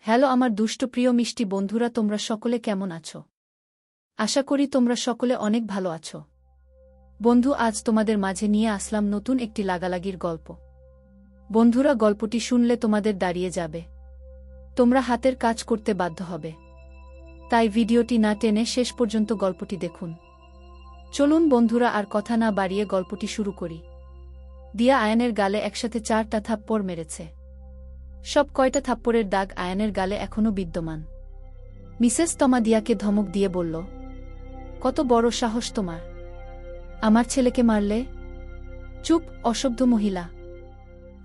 Hello আমার দুষ্ট প্রিয় মিষ্টি বন্ধুরা, তোমরা সকলে কেমন আছো? আশা করি তোমরা সকলে অনেক ভালো আছো। বন্ধু, আজ তোমাদের মাঝে নিয়ে আসলাম নতুন একটি লাগালাগির গল্প। বন্ধুরা, গল্পটি শুনলে তোমাদের দাঁড়িয়ে যাবে, তোমরা হাতের কাজ করতে বাধ্য হবে। তাই ভিডিওটি না টেনে শেষ পর্যন্ত গল্পটি দেখুন। চলুন বন্ধুরা, আর কথা না বাড়িয়ে গল্পটি শুরু করি। দিয়া আয়ানের গালে একসাথে 4টা থাপ্পড় মেরেছে। সব কয়টা থাপ্পড়ের দাগ আয়ানের গালে এখনও বিদ্যমান। মিসেস তমা দিয়াকে ধমক দিয়ে বলল, কত বড় সাহস তোমার, আমার ছেলেকে মারলে? চুপ, অসভ্য মহিলা।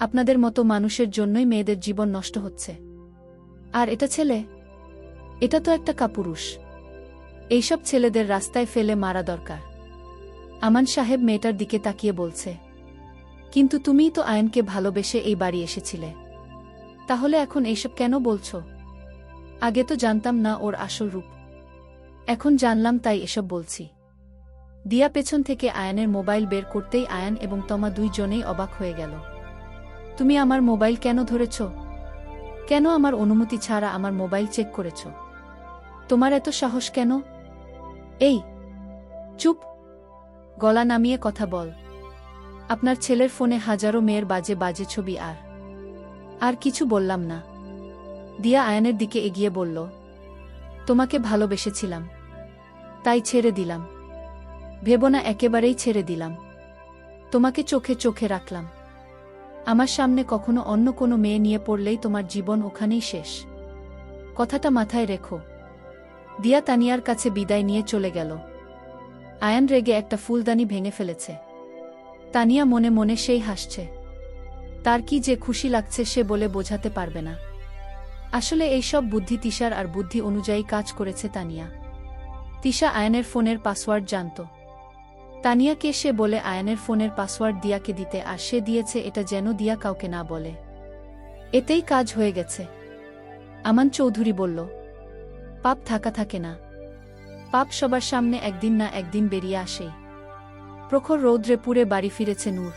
আপনাদের মতো মানুষের জন্যই মেয়েদের জীবন নষ্ট হচ্ছে। আর এটা ছেলে? এটা তো একটা কাপুরুষ। এইসব ছেলেদের রাস্তায় ফেলে মারা দরকার। আমান সাহেব মেয়েটার দিকে তাকিয়ে বলছে, কিন্তু তুমিই তো আয়নকে ভালোবেসে এই বাড়ি এসেছিলে, তাহলে এখন এইসব কেন বলছো? আগে তো জানতাম না ওর আসল রূপ, এখন জানলাম তাই এসব বলছি। দিয়া পেছন থেকে আয়ানের মোবাইল বের করতেই আয়ান এবং তমা দুইজনেই অবাক হয়ে গেল। তুমি আমার মোবাইল কেন ধরেছ? কেন আমার অনুমতি ছাড়া আমার মোবাইল চেক করেছ? তোমার এত সাহস কেন? এই চুপ, গলা নামিয়ে কথা বল। আপনার ছেলের ফোনে হাজারো মেয়ের বাজে বাজে ছবি। আর কিছু বললাম না। দিয়া আয়ানের দিকে এগিয়ে বলল, তোমাকে ভালোবেসেছিলাম, তাই ছেড়ে দিলাম। ভেবো না, একেবারেই ছেড়ে দিলাম। তোমাকে চোখে চোখে রাখলাম। আমার সামনে কখনো অন্য কোনো মেয়ে নিয়ে পড়লেই তোমার জীবন ওখানেই শেষ। কথাটা মাথায় রেখো। দিয়া তানিয়ার কাছে বিদায় নিয়ে চলে গেল। আয়ান রেগে একটা ফুলদানি ভেঙে ফেলেছে। তানিয়া মনে মনে সেই হাসছে। তার কি যে খুশি লাগছে সে বলে বোঝাতে পারবে না। আসলে এই সব বুদ্ধি তিশার আর বুদ্ধি অনুযায়ী কাজ করেছে তানিয়া। তিশা আয়ানের ফোনের পাসওয়ার্ড জানত। তানিয়াকে সে বলে আয়ানের ফোনের পাসওয়ার্ড দিয়াকে দিতে, আর সে দিয়েছে এটা যেন দিয়া কাউকে না বলে। এতেই কাজ হয়ে গেছে। আমান চৌধুরী বলল, পাপ থাকা থাকে না, পাপ সবার সামনে একদিন না একদিন বেরিয়ে আসেই। প্রখর রৌদ্রে পুড়ে বাড়ি ফিরেছে নূর।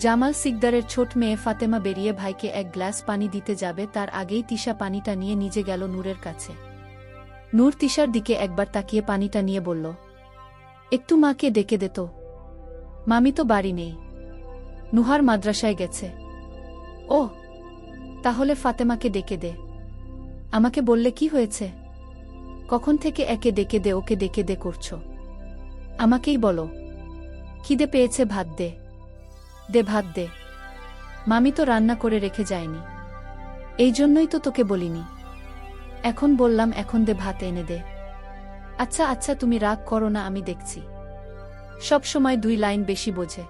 জামাল সিকদারের ছোট মেয়ে ফাতেমা বেরিয়ে ভাইকে এক গ্লাস পানি দিতে যাবে, তার আগেই তিশা পানিটা নিয়ে নিজে গেল নূরের কাছে। নূর তিশার দিকে একবার তাকিয়ে পানিটা নিয়ে বলল, একটু মাকে ডেকে দে তো, মামি তো বাড়ি নেই, নুহার মাদ্রাসায় গেছে। ও, তাহলে ফাতেমাকে ডেকে দে। আমাকে বললে কি হয়েছে? কখন থেকে একে ডেকে দে ওকে ডেকে দে করছো? আমাকেই বলো। খিদে পেয়েছে, ভাত দে। দে ভাত দে। মামি তো রান্না করে রেখে যায়নি, এই জন্যই তো তোকে বলিনি। এখন বললাম, এখন দে, ভাত এনে দে। আচ্ছা আচ্ছা, তুমি রাগ করো না, আমি দেখছি। সব সময় 2 লাইন বেশি বোঝে,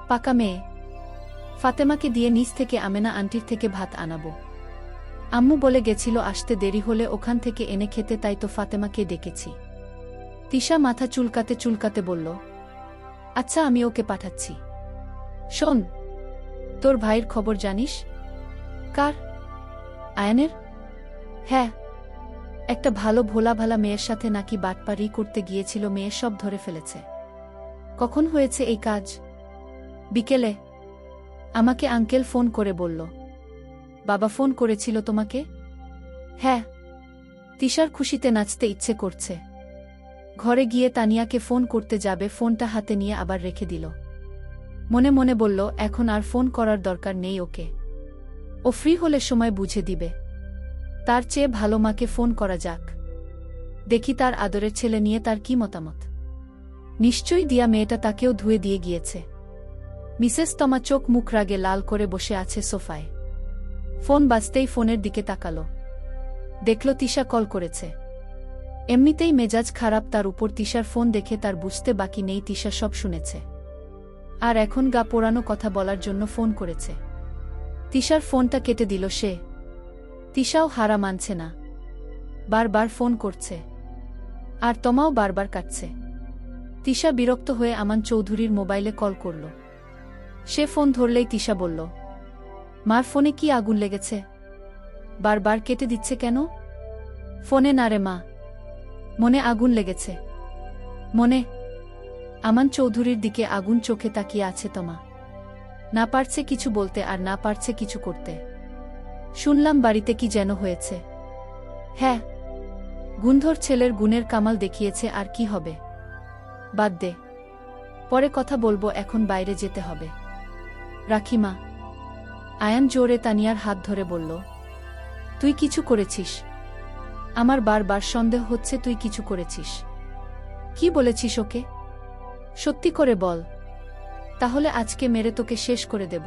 পাকা মেয়ে। ফাতেমাকে দিয়ে নিচ থেকে আমেনা আন্টির থেকে ভাত আনাবো। আম্মু বলে গেছিল আসতে দেরি হলে ওখান থেকে এনে খেতে, তাই তো ফাতেমাকে ডেকেছি। তিশা মাথা চুলকাতে চুলকাতে বলল, আচ্ছা আমি ওকে পাঠাচ্ছি। শোন, তোর ভাইয়ের খবর জানিস? কার? আয়ানের? হ্যাঁ, একটা ভালো ভোলা ভালা মেয়ের সাথে নাকি বাটপারি করতে গিয়েছিল, মেয়ে সব ধরে ফেলেছে। কখন হয়েছে এই কাজ? বিকেলে। আমাকে আঙ্কেল ফোন করে বলল। বাবা ফোন করেছিল তোমাকে? হ্যাঁ। তিশার খুশিতে নাচতে ইচ্ছে করছে। ঘরে গিয়ে তানিয়াকে ফোন করতে যাবে, ফোনটা হাতে নিয়ে আবার রেখে দিল। মনে মনে বলল, এখন আর ফোন করার দরকার নেই ওকে, ও ফ্রি হলে সময় বুঝে দিবে। তার চেয়ে ভালো মাকে ফোন করা যাক, দেখি তার আদরের ছেলে নিয়ে তার কি মতামত। নিশ্চয়ই দিয়া মেয়েটা তাকেও ধুয়ে দিয়ে গিয়েছে। মিসেস তমা চোখ মুখ রাগে লাল করে বসে আছে সোফায়। ফোন বাজতেই ফোনের দিকে তাকালো, দেখল তিশা কল করেছে। এমনিতেই মেজাজ খারাপ, তার উপর তিশার ফোন দেখে তার বুঝতে বাকি নেই তিশা সব শুনেছে, আর এখন গা পোড়ানো কথা বলার জন্য ফোন করেছে। তিশার ফোনটা কেটে দিল সে। তিশাও হারা মানছে না, বারবার ফোন করছে, আর তমাও বারবার কাটছে। তিশা বিরক্ত হয়ে আমান চৌধুরীর মোবাইলে কল করল। সে ফোন ধরলেই তিশা বলল, মার ফোনে কি আগুন লেগেছে? বারবার কেটে দিচ্ছে কেন? ফোনে না রে মা, মনে আগুন লেগেছে। মনে? আমান চৌধুরীর দিকে আগুন চোখে তাকিয়ে আছে তমা। না পারছে কিছু বলতে আর না পারছে কিছু করতে। শুনলাম বাড়িতে কি যেন হয়েছে। হ্যাঁ, গুণধর ছেলের গুণের কামাল দেখিয়েছে, আর কি হবে। বাদ দে, পরে কথা বলবো, এখন বাইরে যেতে হবে। রাখি মা। আয়ান জোরে তানিয়ার হাত ধরে বলল, তুই কিছু করেছিস? আমার বারবার সন্দেহ হচ্ছে তুই কিছু করেছিস। কি বলেছিস ওকে? সত্যি করে বল, তাহলে আজকে মেরে তোকে শেষ করে দেব।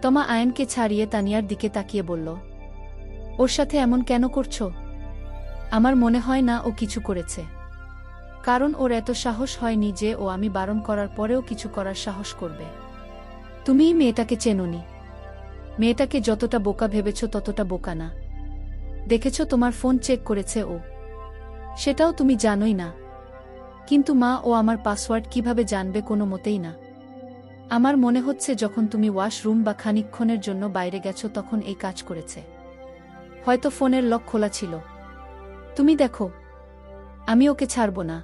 তমা আয়ানকে ছাড়িয়ে তানিয়ার দিকে তাকিয়ে বলল, ওর সাথে এমন কেন করছো? আমার মনে হয় না ও কিছু করেছে, কারণ ওর এত সাহস হয়নি যে ও আমি বারণ করার পরেও কিছু করার সাহস করবে। তুমিই মেয়েটাকে চেনোনি। মেয়েটাকে যতটা বোকা ভেবেছ ততটা বোকা না। দেখেছ তোমার ফোন চেক করেছে ও, সেটাও তুমি জানোই না। কিন্তু মা, ও আমার পাসওয়ার্ড কিভাবে জানবে? কোনো মতেই না। আমার মনে হচ্ছে যখন তুমি ওয়াশরুম বা খানিকক্ষণের জন্য বাইরে গেছো তখন এই কাজ করেছে। হয়তো ফোনের লক খোলা ছিল। তুমি দেখো, আমি ওকে ছাড়ব না,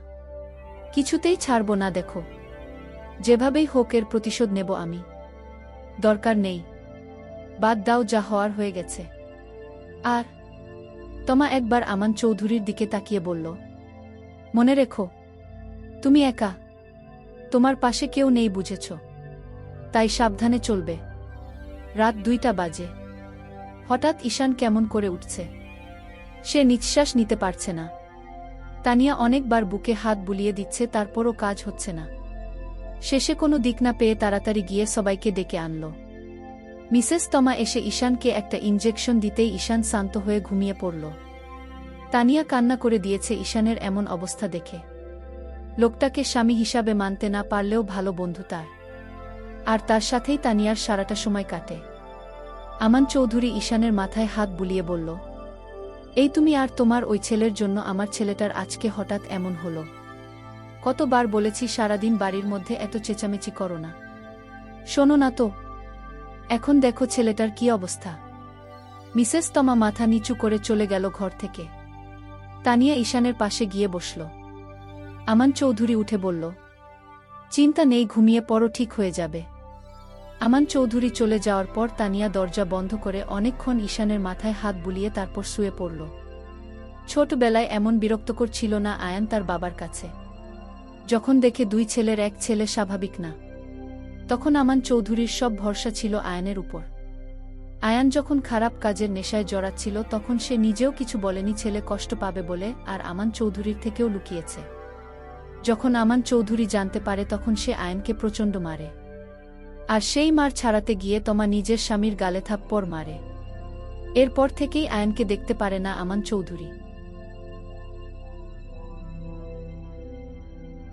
কিছুতেই ছাড়ব না। দেখো, যেভাবেই হোক এর প্রতিশোধ নেব আমি। দরকার নেই, বাদ দাও, যা হওয়ার হয়ে গেছে। আর তমা একবার আমান চৌধুরীর দিকে তাকিয়ে বলল, মনে রেখো, তুমি একা, তোমার পাশে কেউ নেই, বুঝেছ? তাই সাবধানে চলবে। রাত 2টা বাজে। হঠাৎ ঈশান কেমন করে উঠছে। সে নিঃশ্বাস নিতে পারছে না। তানিয়া অনেকবার বুকে হাত বুলিয়ে দিচ্ছে, তারপরও কাজ হচ্ছে না। শেষে কোনো দিক না পেয়ে তাড়াতাড়ি গিয়ে সবাইকে ডেকে আনল। মিসেস তমা এসে ঈশানকে একটা ইনজেকশন দিতেই ঈশান শান্ত হয়ে ঘুমিয়ে পড়ল। তানিয়া কান্না করে দিয়েছে ঈশানের এমন অবস্থা দেখে। লোকটাকে স্বামী হিসাবে মানতে না পারলেও ভালো বন্ধু তার, আর তার সাথেই তানিয়ার সারাটা সময় কাটে। আমান চৌধুরী ঈশানের মাথায় হাত বুলিয়ে বলল, এই তুমি আর তোমার ওই ছেলের জন্য আমার ছেলেটার আজকে হঠাৎ এমন হলো। কতবার বলেছি সারাদিন বাড়ির মধ্যে এত চেঁচামেচি করো না, শোনো না তো। এখন দেখো ছেলেটার কি অবস্থা। মিসেস তমা মাথা নিচু করে চলে গেল ঘর থেকে। তানিয়া ঈশানের পাশে গিয়ে বসল। আমান চৌধুরী উঠে বলল, চিন্তা নেই, ঘুমিয়ে পড়ো, ঠিক হয়ে যাবে। আমান চৌধুরী চলে যাওয়ার পর তানিয়া দরজা বন্ধ করে অনেকক্ষণ ঈশানের মাথায় হাত বুলিয়ে তারপর শুয়ে পড়ল। ছোটবেলায় এমন বিরক্তকর ছিল না আয়ান তার বাবার কাছে। যখন দেখে 2 ছেলের এক ছেলে স্বাভাবিক না, তখন আমান চৌধুরীর সব ভরসা ছিল আয়ানের উপর। আয়ান যখন খারাপ কাজের নেশায় জড়াচ্ছিল তখন সে নিজেও কিছু বলেনি ছেলে কষ্ট পাবে বলে, আর আমান চৌধুরীর থেকেও লুকিয়েছে। যখন আমান চৌধুরী জানতে পারে তখন সে আয়ানকে প্রচণ্ড মারে, আর সেই মার ছাড়াতে গিয়ে তমা নিজের স্বামীর গালে থাপ্পড় মারে। এরপর থেকেই আয়ানকে দেখতে পারে না আমান চৌধুরী।